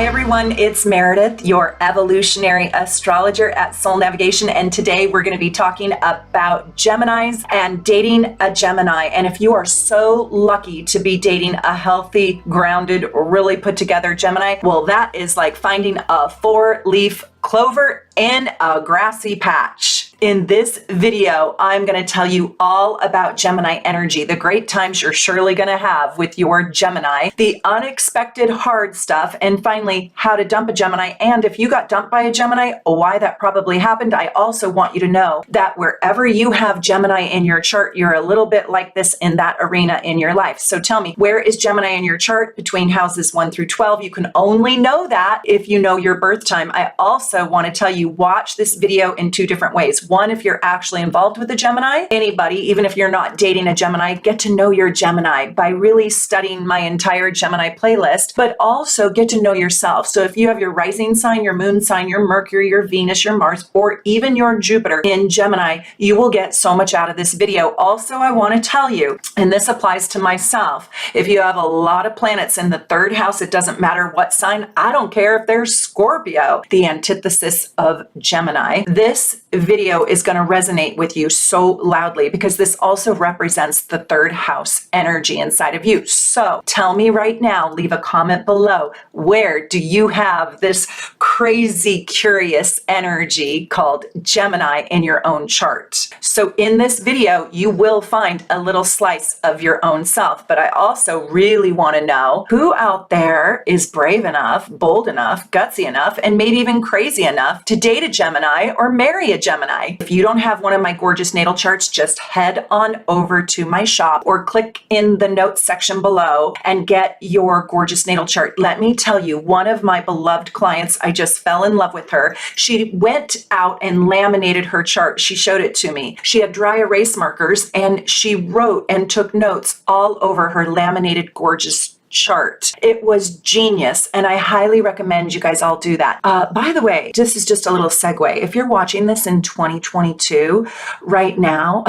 Hi everyone, it's Meredith, your evolutionary astrologer at Soul Navigation, and today we're going to be talking about Geminis and dating a Gemini. And if you are so lucky to be dating a healthy, grounded, really put together Gemini, well, that is like finding a four-leaf clover in a grassy patch. In this video, I'm going to tell you all about Gemini energy, the great times you're surely going to have with your Gemini, the unexpected hard stuff, and finally, how to dump a Gemini. And if you got dumped by a Gemini, why that probably happened. I also want you to know that wherever you have Gemini in your chart, you're a little bit like this in that arena in your life. So tell me, where is Gemini in your chart between houses 1 through 12? You can only know that if you know your birth time. I also want to tell you, watch this video in two different ways. One, if you're actually involved with a Gemini, anybody, even if you're not dating a Gemini, get to know your Gemini by really studying my entire Gemini playlist, but also get to know yourself. So if you have your rising sign, your moon sign, your Mercury, your Venus, your Mars, or even your Jupiter in Gemini, you will get so much out of this video. Also, I want to tell you, and this applies to myself, if you have a lot of planets in the third house, it doesn't matter what sign, I don't care if they're Scorpio, the antithesis of Gemini, this video is going to resonate with you so loudly because this also represents the third house energy inside of you. So tell me right now, leave a comment below, where do you have this crazy curious energy called Gemini in your own chart? So in this video, you will find a little slice of your own self, but I also really want to know who out there is brave enough, bold enough, gutsy enough, and maybe even crazy enough to date a Gemini or marry a Gemini. If you don't have one of my gorgeous natal charts, just head on over to my shop or click in the notes section below and get your gorgeous natal chart. Let me tell you, one of my beloved clients, I just fell in love with her. She went out and laminated her chart. She showed it to me. She had dry erase markers and she wrote and took notes all over her laminated gorgeous chart. It was genius, and I highly recommend you guys all do that. By the way, this is just a little segue. If you're watching this in 2022, right now,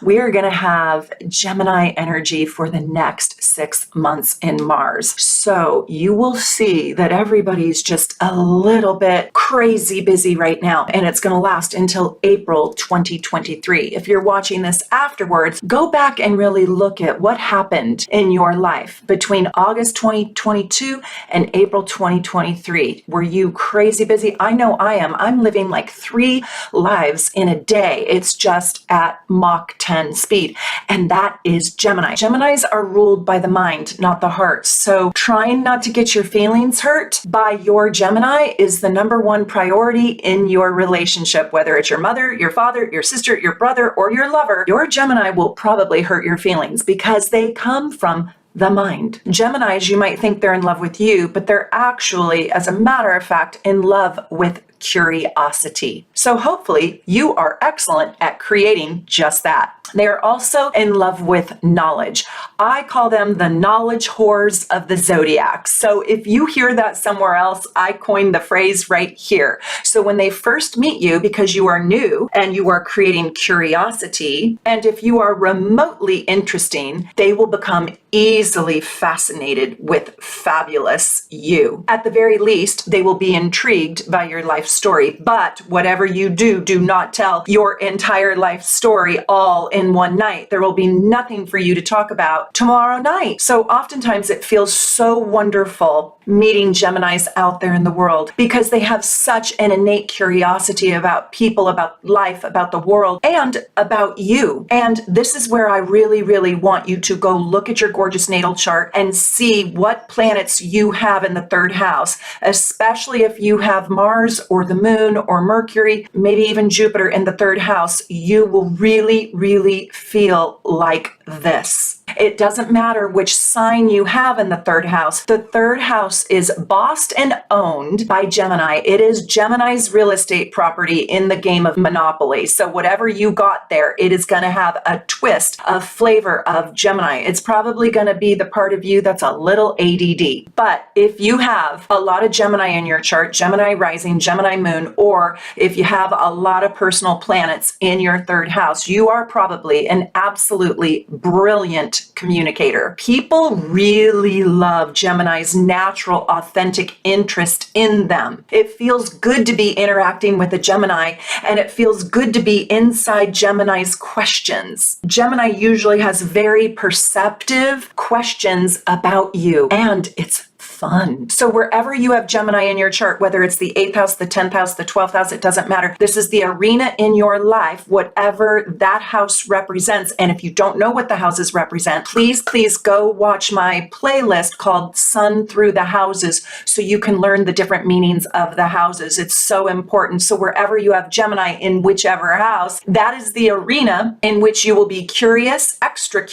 we are going to have Gemini energy for the next 6 months in Mars. So you will see that everybody's just a little bit crazy busy right now, and it's going to last until April 2023. If you're watching this afterwards, go back and really look at what happened in your life between August 2022 and April 2023. Were you crazy busy? I know I am. I'm living like 3 lives in a day. It's just at Mach 10 speed. And that is Gemini. Geminis are ruled by the mind, not the heart. So trying not to get your feelings hurt by your Gemini is the #1 priority in your relationship. Whether it's your mother, your father, your sister, your brother, or your lover, your Gemini will probably hurt your feelings because they come from the mind. Geminis, you might think they're in love with you, but they're actually, as a matter of fact, in love with curiosity. So hopefully you are excellent at creating just that. They are also in love with knowledge. I call them the knowledge whores of the zodiac. So if you hear that somewhere else, I coined the phrase right here. So when they first meet you, because you are new and you are creating curiosity, and if you are remotely interesting, they will become easily fascinated with fabulous you. At the very least, they will be intrigued by your life story. But whatever you do, do not tell your entire life story all in one night. There will be nothing for you to talk about tomorrow night. So oftentimes it feels so wonderful meeting Geminis out there in the world because they have such an innate curiosity about people, about life, about the world, and about you. And this is where I really, really want you to go look at your gorgeous natal chart and see what planets you have in the third house, especially if you have Mars or the moon or Mercury, maybe even Jupiter in the third house. You will really, really feel like this. It doesn't matter which sign you have in the third house. The third house is bossed and owned by Gemini. It is Gemini's real estate property in the game of Monopoly. So whatever you got there, it is going to have a twist, a flavor of Gemini. It's probably going to be the part of you that's a little ADD. But if you have a lot of Gemini in your chart, Gemini rising, Gemini moon, or if you have a lot of personal planets in your third house, you are probably an absolutely brilliant brilliant communicator. People really love Gemini's natural, authentic interest in them. It feels good to be interacting with a Gemini, and it feels good to be inside Gemini's questions. Gemini usually has very perceptive questions about you, and it's fun. So wherever you have Gemini in your chart, whether it's the 8th house, the 10th house, the 12th house, it doesn't matter. This is the arena in your life, whatever that house represents. And if you don't know what the houses represent, please go watch my playlist called Sun Through the Houses so you can learn the different meanings of the houses. It's so important. So wherever you have Gemini in whichever house, that is the arena in which you will be curious, extra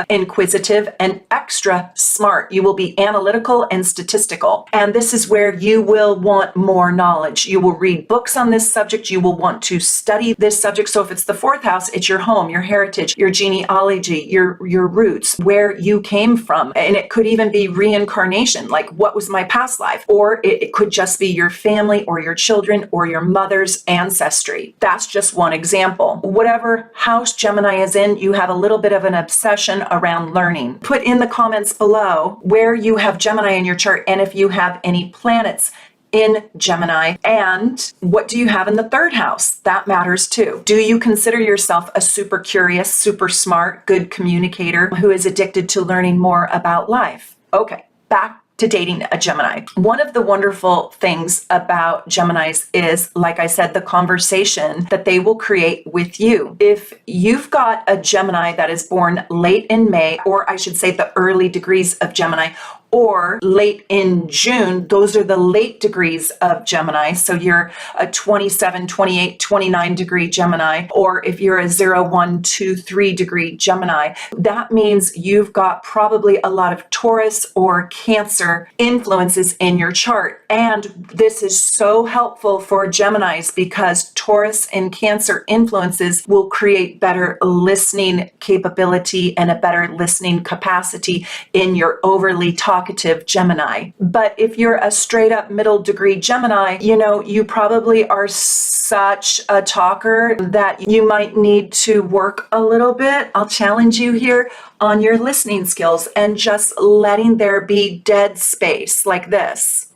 inquisitive, and extra smart. You will be analytical and statistical. And this is where you will want more knowledge. You will read books on this subject. You will want to study this subject. So if it's the 4th house, it's your home, your heritage, your genealogy, your roots, where you came from. And it could even be reincarnation, like what was my past life? Or it could just be your family or your children or your mother's ancestry. That's just one example. Whatever house Gemini is in, you have a little bit of an obsession around learning. Put in the comments below where you have Gemini in your chart and if you have any planets in Gemini, and what do you have in the 3rd house? That matters too. Do you consider yourself a super curious, super smart, good communicator who is addicted to learning more about life? Okay, back to dating a Gemini. One of the wonderful things about Geminis is, like I said, the conversation that they will create with you. If you've got a Gemini that is born late in May, or I should say the early degrees of Gemini, or late in June, those are the late degrees of Gemini. So you're a 27, 28, 29 degree Gemini, or if you're a 0, 1, 2, 3 degree Gemini, that means you've got probably a lot of Taurus or Cancer influences in your chart. And this is so helpful for Geminis because Taurus and Cancer influences will create better listening capability and a better listening capacity in your overly talkative Gemini. But if you're a straight up middle degree Gemini, you probably are such a talker that you might need to work a little bit. I'll challenge you here on your listening skills and just letting there be dead space like this.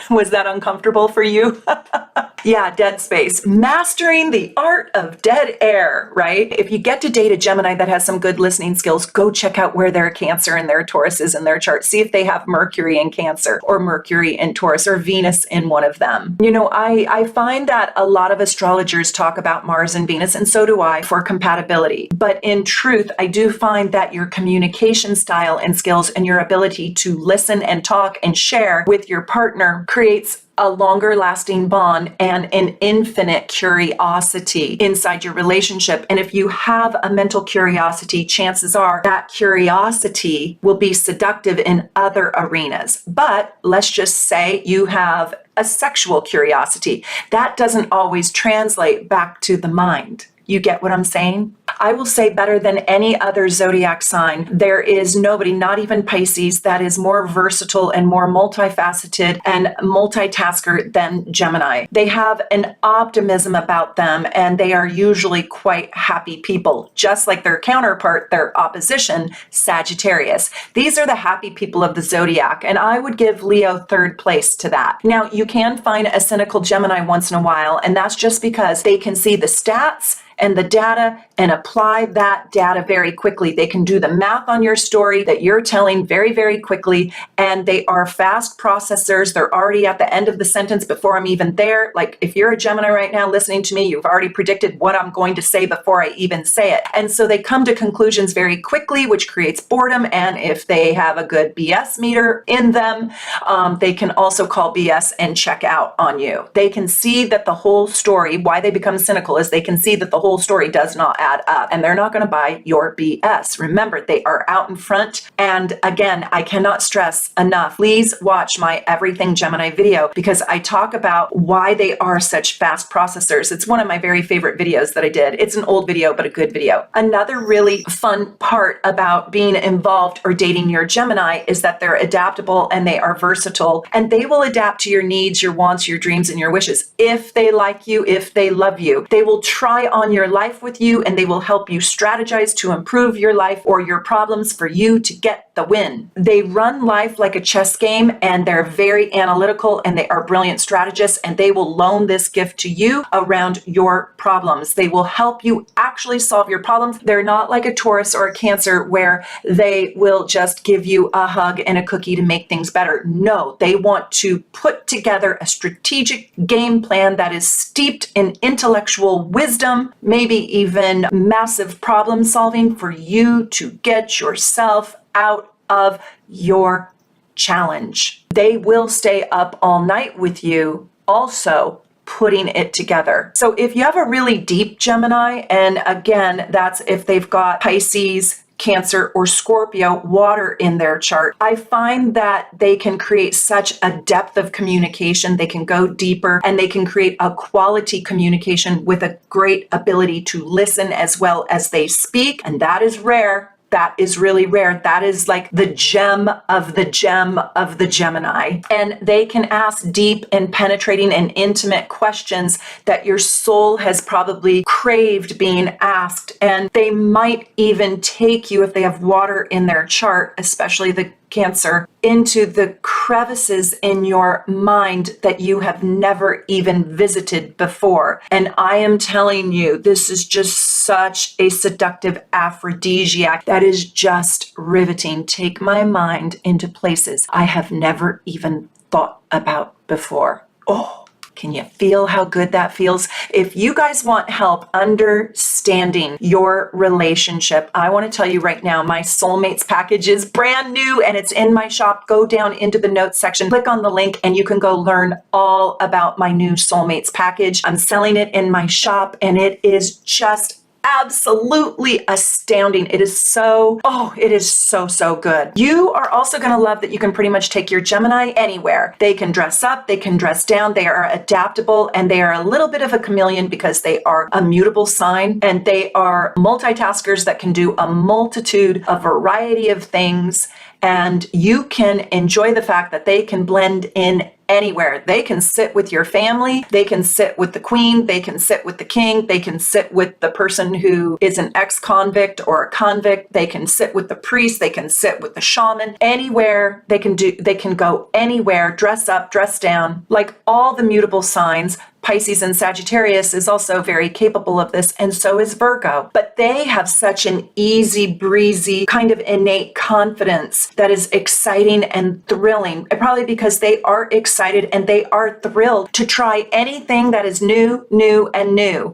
Was that uncomfortable for you? Yeah, dead space. Mastering the art of dead air, right? If you get to date a Gemini that has some good listening skills, go check out where their Cancer and their Taurus is in their chart. See if they have Mercury in Cancer or Mercury in Taurus or Venus in one of them. I find that a lot of astrologers talk about Mars and Venus, and so do I, for compatibility. But in truth, I do find that your communication style and skills and your ability to listen and talk and share with your partner creates a longer lasting bond and an infinite curiosity inside your relationship. And if you have a mental curiosity, chances are that curiosity will be seductive in other arenas. But let's just say you have a sexual curiosity. That doesn't always translate back to the mind. You get what I'm saying? I will say better than any other zodiac sign, there is nobody, not even Pisces, that is more versatile and more multifaceted and multitasker than Gemini. They have an optimism about them and they are usually quite happy people, just like their counterpart, their opposition, Sagittarius. These are the happy people of the zodiac, and I would give Leo 3rd place to that. Now, you can find a cynical Gemini once in a while, and that's just because they can see the stats and the data and apply that data very quickly. They can do the math on your story that you're telling very, very quickly, and they are fast processors. They're already at the end of the sentence before I'm even there. Like if you're a Gemini right now listening to me, you've already predicted what I'm going to say before I even say it. And so they come to conclusions very quickly, which creates boredom. And if they have a good BS meter in them, they can also call BS and check out on you. They can see that the whole story, why they become cynical is they can see that the whole whole story does not add up, and they're not going to buy your BS. Remember, they are out in front. And again, I cannot stress enough, please watch my Everything Gemini video, because I talk about why they are such fast processors. It's one of my very favorite videos that I did. It's an old video, but a good video. Another really fun part about being involved or dating your Gemini is that they're adaptable and they are versatile, and they will adapt to your needs, your wants, your dreams, and your wishes. If they like you, if they love you, they will try on your life with you, and they will help you strategize to improve your life or your problems for you to get the win. They run life like a chess game, and they're very analytical, and they are brilliant strategists, and they will loan this gift to you around your problems. They will help you actually solve your problems. They're not like a Taurus or a Cancer where they will just give you a hug and a cookie to make things better. No, they want to put together a strategic game plan that is steeped in intellectual wisdom, maybe even massive problem solving for you to get yourself out of your challenge. They will stay up all night with you, also putting it together. So if you have a really deep Gemini, and again, that's if they've got Pisces, Cancer, or Scorpio water in their chart, I find that they can create such a depth of communication. They can go deeper, and they can create a quality communication with a great ability to listen as well as they speak. And that is rare. That is really rare. That is like the gem of the gem of the Gemini. And they can ask deep and penetrating and intimate questions that your soul has probably craved being asked. And they might even take you, if they have water in their chart, especially the Cancer, into the crevices in your mind that you have never even visited before. And I am telling you, this is just such a seductive aphrodisiac that is just riveting. Take my mind into places I have never even thought about before. Oh, can you feel how good that feels? If you guys want help understanding your relationship, I want to tell you right now, my Soulmates package is brand new and it's in my shop. Go down into the notes section, click on the link, and you can go learn all about my new Soulmates package. I'm selling it in my shop, and it is just absolutely astounding. It is so good. You are also going to love that you can pretty much take your Gemini anywhere. They can dress up, they can dress down, they are adaptable, and they are a little bit of a chameleon because they are a mutable sign, and they are multitaskers that can do a multitude, a variety of things. And you can enjoy the fact that they can blend in anywhere. They can sit with your family, they can sit with the queen, they can sit with the king, they can sit with the person who is an ex-convict or a convict, they can sit with the priest, they can sit with the shaman. Anywhere they can go anywhere, dress up, dress down, like all the mutable signs. Pisces and Sagittarius is also very capable of this, and so is Virgo. But they have such an easy breezy kind of innate confidence that is exciting and thrilling, probably because they are excited and they are thrilled to try anything that is new.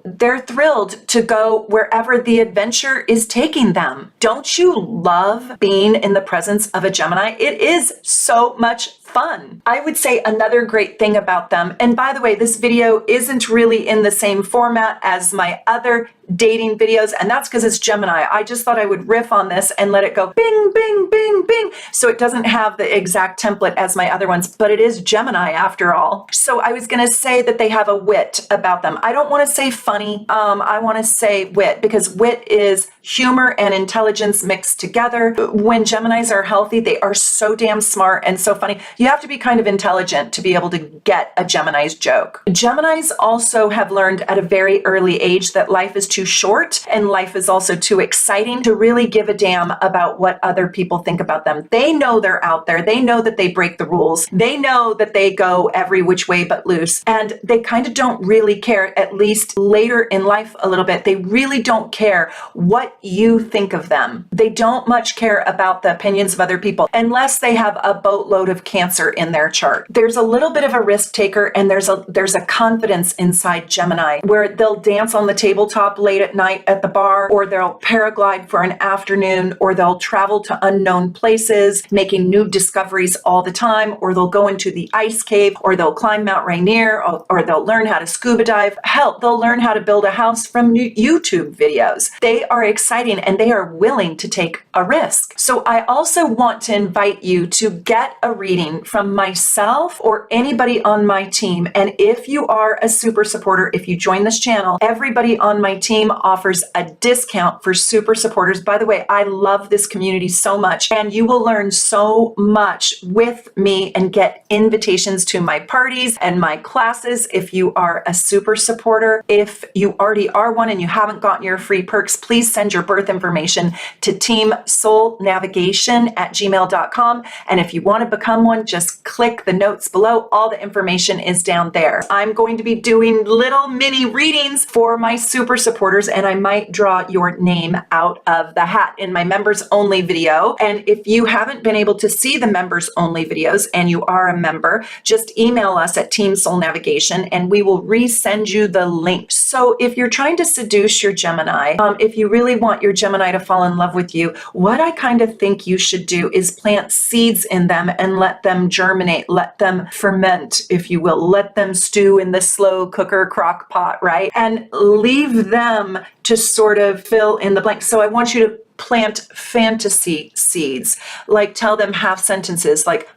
They're thrilled to go wherever the adventure is taking them. Don't you love being in the presence of a Gemini? It is so much fun. I would say another great thing about them, and by the way, this video isn't really in the same format as my other dating videos, and that's because it's Gemini. I just thought I would riff on this and let it go bing, bing, bing, bing. So it doesn't have the exact template as my other ones, but it is Gemini after all. So I was going to say that they have a wit about them. I don't want to say funny. I want to say wit, because wit is humor and intelligence mixed together. When Geminis are healthy, they are so damn smart and so funny. You have to be kind of intelligent to be able to get a Gemini's joke. Geminis also have learned at a very early age that life is too short and life is also too exciting to really give a damn about what other people think about them. They know they're out there. They know that they break the rules. They know that they go every which way but loose. And they kind of don't really care, at least later in life a little bit. They really don't care what you think of them. They don't much care about the opinions of other people unless they have a boatload of Cancer in their chart. There's a little bit of a risk taker, and there's a confidence inside Gemini where they'll dance on the tabletop late at night at the bar, or they'll paraglide for an afternoon, or they'll travel to unknown places, making new discoveries all the time, or they'll go into the ice cave, or they'll climb Mount Rainier, or they'll learn how to scuba dive. Hell, they'll learn how to build a house from YouTube videos. They are exciting and they are willing to take a risk. So I also want to invite you to get a reading from myself or anybody on my team. And if you are a super supporter, if you join this channel, everybody on my team offers a discount for super supporters. By the way, I love this community so much, and you will learn so much with me and get invitations to my parties and my classes if you are a super supporter. If you already are one and you haven't gotten your free perks, please send your birth information to teamsoulnavigation@gmail.com. And if you want to become one, just click the notes below. All the information is down there. I'm going to be doing little mini readings for my super supporters, and I might draw your name out of the hat in my members only video. And if you haven't been able to see the members only videos and you are a member, just email us at Team Soul Navigation and we will resend you the link. So if you're trying to seduce your Gemini, if you really want your Gemini to fall in love with you, what I kind of think you should do is plant seeds in them and let them germinate, let them ferment, if you will, let them stew in the slow cooker crock pot, right? And leave them to sort of fill in the blanks. So I want you to plant fantasy seeds, like tell them half sentences like,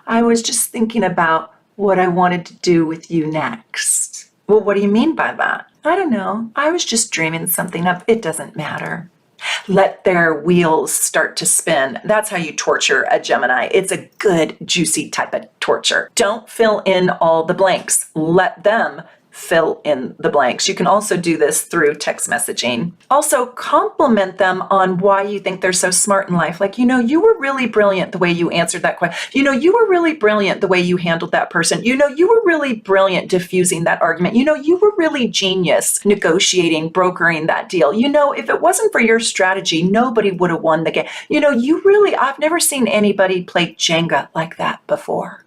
I was just thinking about what I wanted to do with you next. Well, what do you mean by that? I don't know. I was just dreaming something up. It doesn't matter. Let their wheels start to spin. That's how you torture a Gemini. It's a good, juicy type of torture. Don't fill in all the blanks. Let them fill in the blanks. You can also do this through text messaging. Also, compliment them on why you think they're so smart in life. Like, you were really brilliant the way you answered that question. You were really brilliant the way you handled that person. You were really brilliant diffusing that argument. You were really genius negotiating, brokering that deal. If it wasn't for your strategy, nobody would have won the game. I've never seen anybody play Jenga like that before.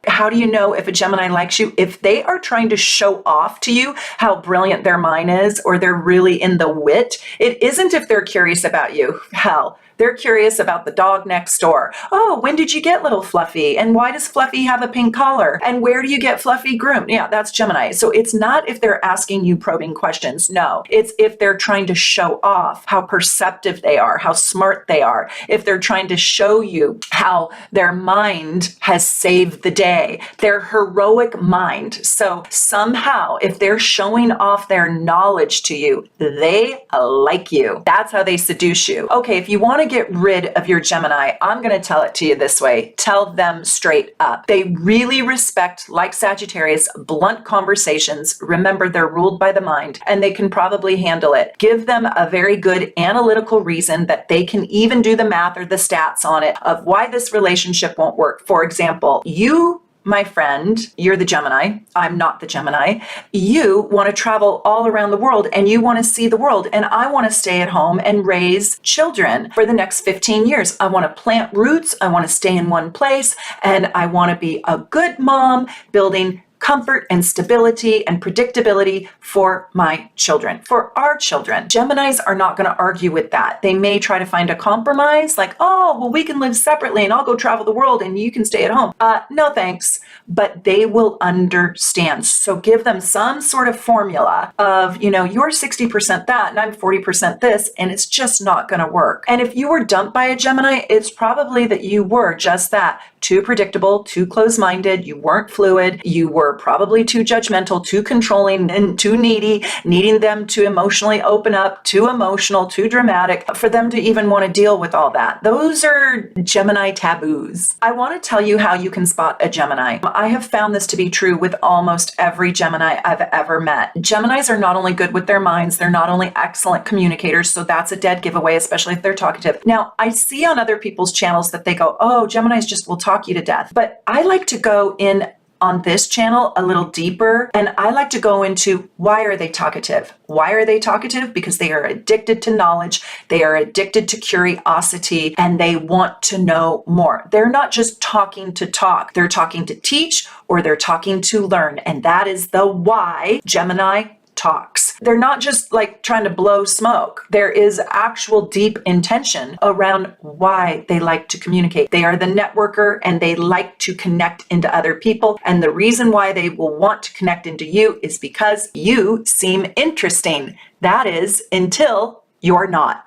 How do you know if a Gemini likes you? If they are trying to show off to you how brilliant their mind is, or they're really in the wit, it isn't if they're curious about you. Hell, they're curious about the dog next door. Oh, when did you get little Fluffy? And why does Fluffy have a pink collar? And where do you get Fluffy groomed? Yeah, that's Gemini. So it's not if they're asking you probing questions. No, it's if they're trying to show off how perceptive they are, how smart they are. If they're trying to show you how their mind has saved the day, their heroic mind. So somehow, if they're showing off their knowledge to you, they like you. That's how they seduce you. Okay, if you want to get rid of your Gemini, I'm going to tell it to you this way. Tell them straight up. They really respect, like Sagittarius, blunt conversations. Remember, they're ruled by the mind, and they can probably handle it. Give them a very good analytical reason that they can even do the math or the stats on it of why this relationship won't work. For example, you, my friend, you're the Gemini. I'm not the Gemini. You want to travel all around the world and you want to see the world. And I want to stay at home and raise children for the next 15 years. I want to plant roots. I want to stay in one place. And I want to be a good mom, building comfort and stability and predictability for my children, for our children. Geminis are not going to argue with that. They may try to find a compromise like, oh, well, we can live separately and I'll go travel the world and you can stay at home. No, thanks. But they will understand. So give them some sort of formula of, you're 60% that and I'm 40% this, and it's just not going to work. And if you were dumped by a Gemini, it's probably that you were just that. Too predictable, too close-minded, you weren't fluid, you were probably too judgmental, too controlling, and too needy, needing them to emotionally open up, too emotional, too dramatic, for them to even want to deal with all that. Those are Gemini taboos. I want to tell you how you can spot a Gemini. I have found this to be true with almost every Gemini I've ever met. Geminis are not only good with their minds, they're not only excellent communicators, so that's a dead giveaway, especially if they're talkative. Now, I see on other people's channels that they go, oh, Geminis just will talk you to death. But I like to go in on this channel a little deeper, and I like to go into why are they talkative? Why are they talkative? Because they are addicted to knowledge, they are addicted to curiosity, and they want to know more. They're not just talking to talk, they're talking to teach, or they're talking to learn, and that is the why Gemini talks. they're not just like trying to blow smoke. There is actual deep intention around why they like to communicate. They are the networker and they like to connect into other people. And the reason why they will want to connect into you is because you seem interesting. That is, until you're not.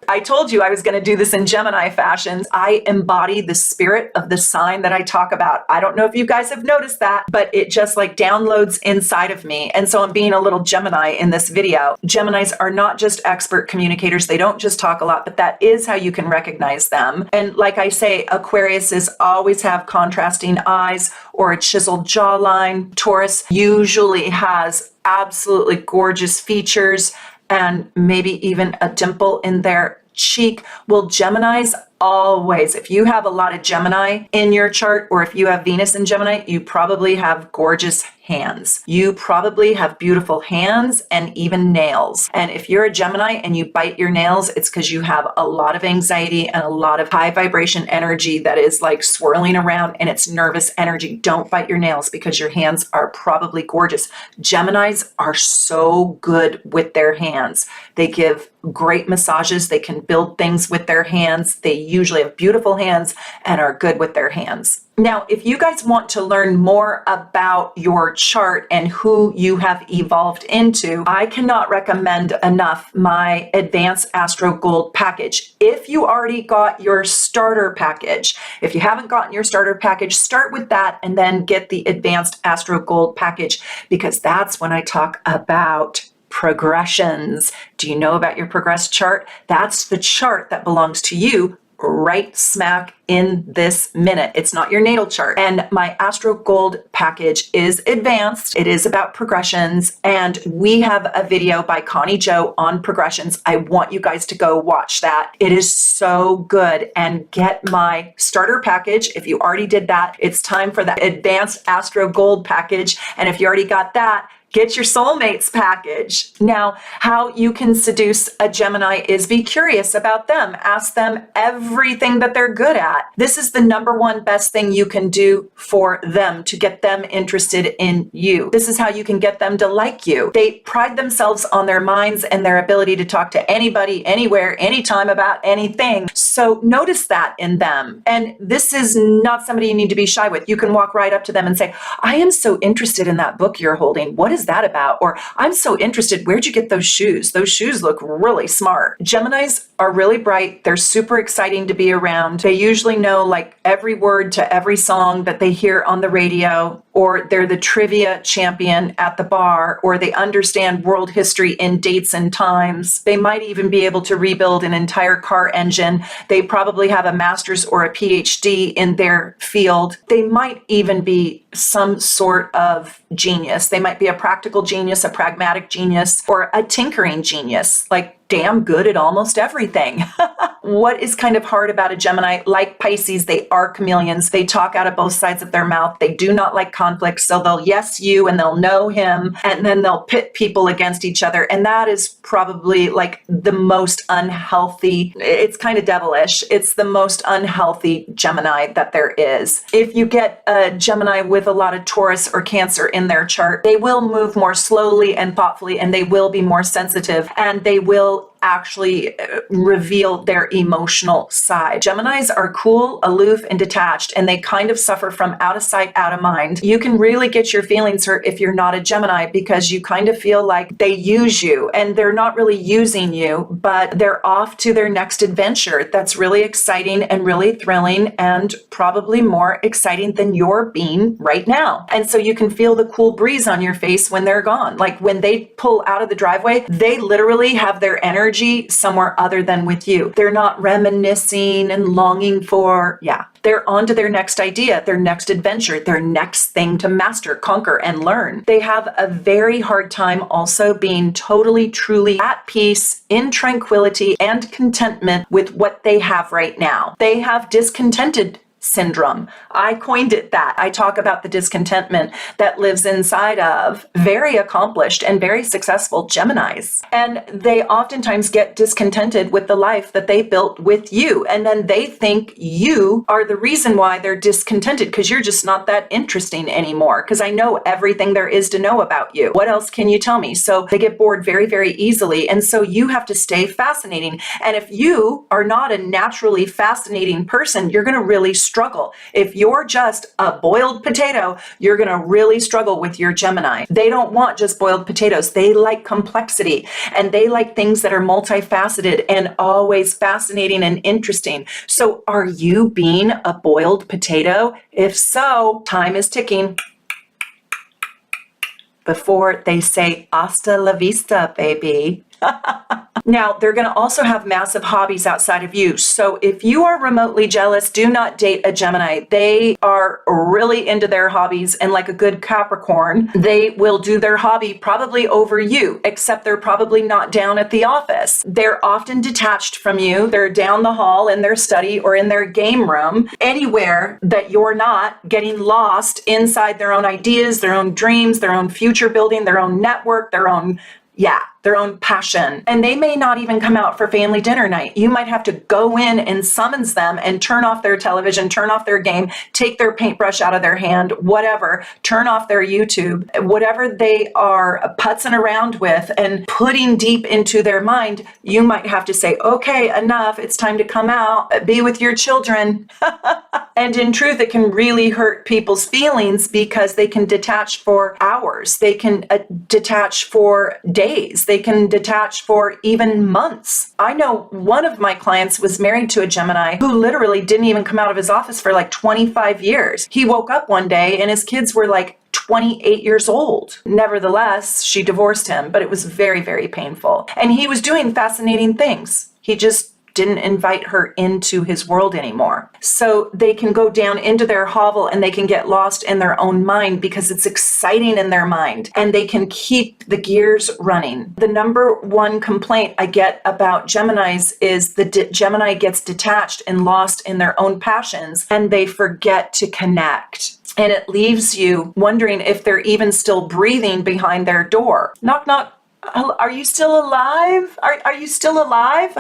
I told you I was going to do this in Gemini fashions. I embody the spirit of the sign that I talk about. I don't know if you guys have noticed that, but it just like downloads inside of me. And so I'm being a little Gemini in this video. Geminis are not just expert communicators. They don't just talk a lot, but that is how you can recognize them. And like I say, Aquariuses always have contrasting eyes or a chiseled jawline. Taurus usually has absolutely gorgeous features and maybe even a dimple in their cheek. Well, Geminis always, if you have a lot of Gemini in your chart, or if you have Venus in Gemini, you probably have gorgeous hands. You probably have beautiful hands and even nails. And if you're a Gemini and you bite your nails, it's because you have a lot of anxiety and a lot of high vibration energy that is like swirling around, and it's nervous energy. Don't bite your nails because your hands are probably gorgeous. Geminis are so good with their hands. They give great massages. They can build things with their hands. They usually have beautiful hands and are good with their hands. Now, if you guys want to learn more about your chart and who you have evolved into, I cannot recommend enough my Advanced Astro Gold package. If you already got your starter package, if you haven't gotten your starter package, start with that and then get the Advanced Astro Gold package, because that's when I talk about progressions. Do you know about your progressed chart? That's the chart that belongs to you right smack in this minute. It's not your natal chart. And my Astro Gold package is advanced. It is about progressions. And we have a video by Connie Joe on progressions. I want you guys to go watch that. It is so good. And get my starter package. If you already did that, it's time for the Advanced Astro Gold package. And if you already got that, get your Soulmates package. Now, how you can seduce a Gemini is be curious about them. Ask them everything that they're good at. This is the number one best thing you can do for them to get them interested in you. This is how you can get them to like you. They pride themselves on their minds and their ability to talk to anybody, anywhere, anytime about anything. So notice that in them. And this is not somebody you need to be shy with. You can walk right up to them and say, I am so interested in that book you're holding. What is that about? Or I'm so interested, where'd you get those shoes? Those shoes look really smart. Geminis are really bright. They're super exciting to be around. They usually know like every word to every song that they hear on the radio, or they're the trivia champion at the bar, or they understand world history in dates and times. They might even be able to rebuild an entire car engine. They probably have a master's or a PhD in their field. They might even be some sort of genius. They might be a practical genius, a pragmatic genius, or a tinkering genius, like damn good at almost everything. What is kind of hard about a Gemini? Like Pisces, they are chameleons. They talk out of both sides of their mouth. They do not like conflict. So they'll yes you and they'll no him, and then they'll pit people against each other. And that is probably like the most unhealthy. It's kind of devilish. It's the most unhealthy Gemini that there is. If you get a Gemini with a lot of Taurus or Cancer in their chart, they will move more slowly and thoughtfully, and they will be more sensitive, and they will actually reveal their emotional side. Geminis are cool, aloof, and detached, and they kind of suffer from out of sight, out of mind. You can really get your feelings hurt if you're not a Gemini, because you kind of feel like they use you, and they're not really using you, but they're off to their next adventure that's really exciting and really thrilling, and probably more exciting than you're being right now. And so you can feel the cool breeze on your face when they're gone. Like when they pull out of the driveway, they literally have their energy somewhere other than with you. They're not reminiscing and longing for, they're on to their next idea, their next adventure, their next thing to master, conquer, and learn. They have a very hard time also being totally, truly at peace, in tranquility and contentment with what they have right now. They have discontented syndrome. I coined it that. I talk about the discontentment that lives inside of very accomplished and very successful Geminis. And they oftentimes get discontented with the life that they built with you. And then they think you are the reason why they're discontented, because you're just not that interesting anymore, because I know everything there is to know about you. What else can you tell me? So they get bored very, very easily. And so you have to stay fascinating. And if you are not a naturally fascinating person, you're going to really struggle. If you're just a boiled potato, you're going to really struggle with your Gemini. They don't want just boiled potatoes. They like complexity, and they like things that are multifaceted and always fascinating and interesting. So are you being a boiled potato? If so, time is ticking before they say hasta la vista, baby. Now, they're going to also have massive hobbies outside of you. So if you are remotely jealous, do not date a Gemini. They are really into their hobbies, and like a good Capricorn, they will do their hobby probably over you, except they're probably not down at the office. They're often detached from you. They're down the hall in their study or in their game room, anywhere that you're not, getting lost inside their own ideas, their own dreams, their own future building, their own network, their own passion. And they may not even come out for family dinner night. You might have to go in and summons them and turn off their television, turn off their game, take their paintbrush out of their hand, whatever, turn off their YouTube, whatever they are putzing around with and putting deep into their mind. You might have to say, okay, enough. It's time to come out, be with your children. And in truth, it can really hurt people's feelings because they can detach for hours. They can detach for days. They can detach for even months. I know one of my clients was married to a Gemini who literally didn't even come out of his office for like 25 years. He woke up one day and his kids were like 28 years old. Nevertheless, she divorced him, but it was very, very painful. And he was doing fascinating things. He just didn't invite her into his world anymore. So they can go down into their hovel and they can get lost in their own mind because it's exciting in their mind, and they can keep the gears running. The number one complaint I get about Geminis is the Gemini gets detached and lost in their own passions, and they forget to connect. And it leaves you wondering if they're even still breathing behind their door. Knock, knock. Are you still alive? Are you still alive?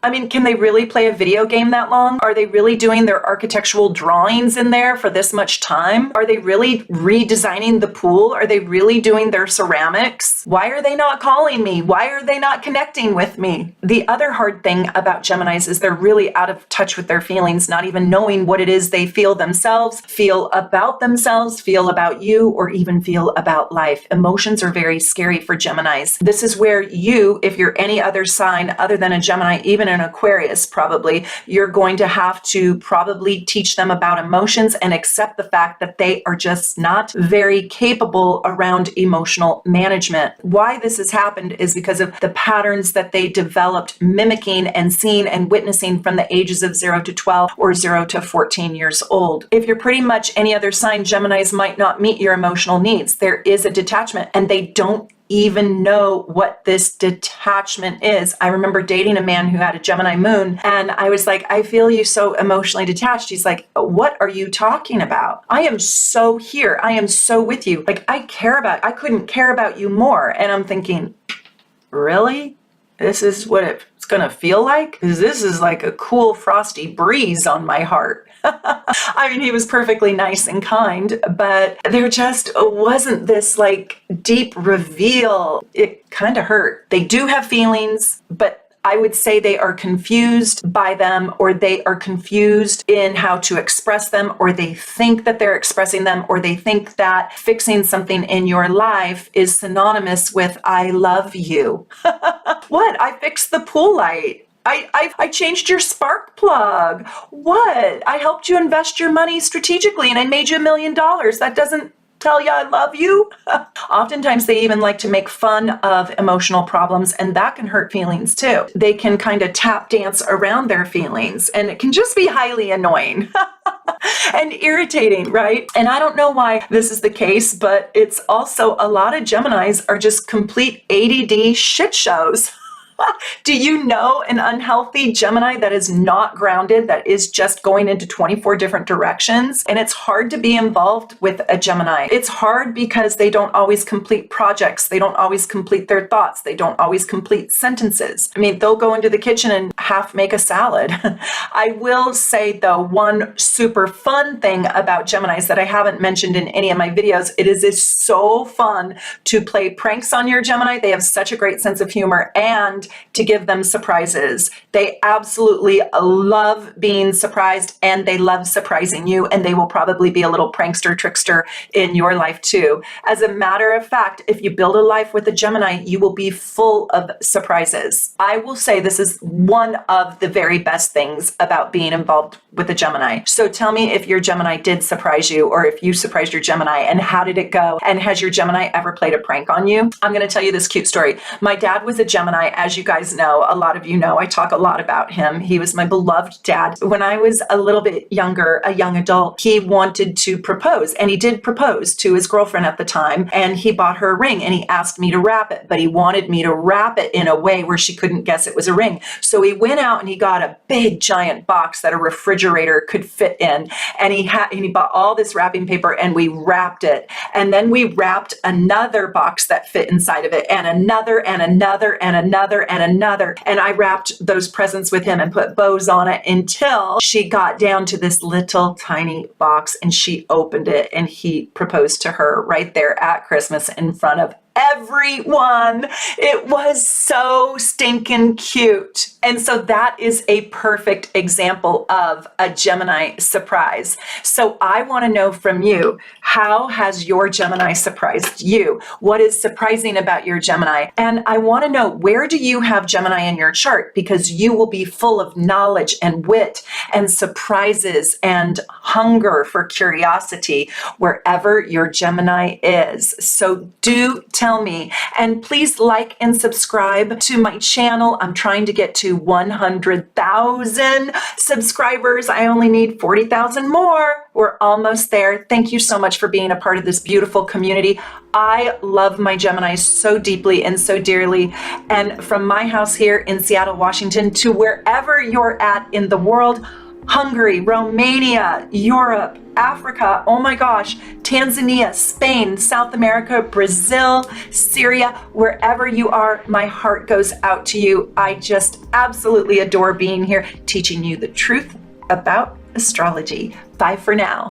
I mean, can they really play a video game that long? Are they really doing their architectural drawings in there for this much time? Are they really redesigning the pool? Are they really doing their ceramics? Why are they not calling me? Why are they not connecting with me? The other hard thing about Geminis is they're really out of touch with their feelings, not even knowing what it is they feel themselves, feel about you, or even feel about life. Emotions are very scary for Geminis. This is where you, if you're any other sign other than a Gemini, even an Aquarius probably, you're going to have to probably teach them about emotions and accept the fact that they are just not very capable around emotional management. Why this has happened is because of the patterns that they developed mimicking and seeing and witnessing from the ages of 0 to 12 or 0 to 14 years old. If you're pretty much any other sign, Geminis might not meet your emotional needs. There is a detachment, and they don't even know what this detachment is. I remember dating a man who had a Gemini moon, and I was like, I feel you so emotionally detached. He's like, what are you talking about? I am so here. I am so with you. Like, I couldn't care about you more. And I'm thinking, really? This is what it's going to feel like? Because this is like a cool, frosty breeze on my heart. I mean, he was perfectly nice and kind, but there just wasn't this like deep reveal. It kind of hurt. They do have feelings, but I would say they are confused by them, or they are confused in how to express them, or they think that they're expressing them, or they think that fixing something in your life is synonymous with I love you. What? I fixed the pool light. I changed your spark plug. What? I helped you invest your money strategically and I made you $1 million. That doesn't tell you I love you. Oftentimes they even like to make fun of emotional problems, and that can hurt feelings too. They can kind of tap dance around their feelings, and it can just be highly annoying and irritating, right? And I don't know why this is the case, but it's also a lot of Geminis are just complete ADD shit shows. Do you know an unhealthy Gemini that is not grounded, that is just going into 24 different directions? And it's hard to be involved with a Gemini. It's hard because they don't always complete projects. They don't always complete their thoughts. They don't always complete sentences. I mean, they'll go into the kitchen and half make a salad. I will say, though, one super fun thing about Geminis that I haven't mentioned in any of my videos, it is so fun to play pranks on your Gemini. They have such a great sense of humor, and to give them surprises. They absolutely love being surprised, and they love surprising you, and they will probably be a little prankster, trickster in your life too. As a matter of fact, if you build a life with a Gemini, you will be full of surprises. I will say this is one of the very best things about being involved with a Gemini. So tell me if your Gemini did surprise you, or if you surprised your Gemini, and how did it go? And has your Gemini ever played a prank on you? I'm going to tell you this cute story. My dad was a Gemini, as you guys know. A lot of you know, I talk a lot about him. He was my beloved dad. When I was a little bit younger, a young adult, he wanted to propose, and he did propose to his girlfriend at the time, and he bought her a ring, and he asked me to wrap it, but he wanted me to wrap it in a way where she couldn't guess it was a ring. So he went out and he got a big giant box that a refrigerator could fit in, and he bought all this wrapping paper, and we wrapped it, and then we wrapped another box that fit inside of it, and another, and another, and another, and another, and I wrapped those presents with him and put bows on it until she got down to this little tiny box, and she opened it, and he proposed to her right there at Christmas in front of everyone. It was so stinking cute. And so that is a perfect example of a Gemini surprise. So I want to know from you, how has your Gemini surprised you? What is surprising about your Gemini? And I want to know, where do you have Gemini in your chart? Because you will be full of knowledge and wit and surprises and hunger for curiosity wherever your Gemini is. So do tell me, and please like and subscribe to my channel. I'm trying to get to 100,000 subscribers. I only need 40,000 more. We're almost there. Thank you so much for being a part of this beautiful community. I love my Geminis so deeply and so dearly. And from my house here in Seattle, Washington, to wherever you're at in the world, Hungary, Romania, Europe, Africa, oh my gosh, Tanzania, Spain, South America, Brazil, Syria, wherever you are, my heart goes out to you. I just absolutely adore being here, teaching you the truth about astrology. Bye for now.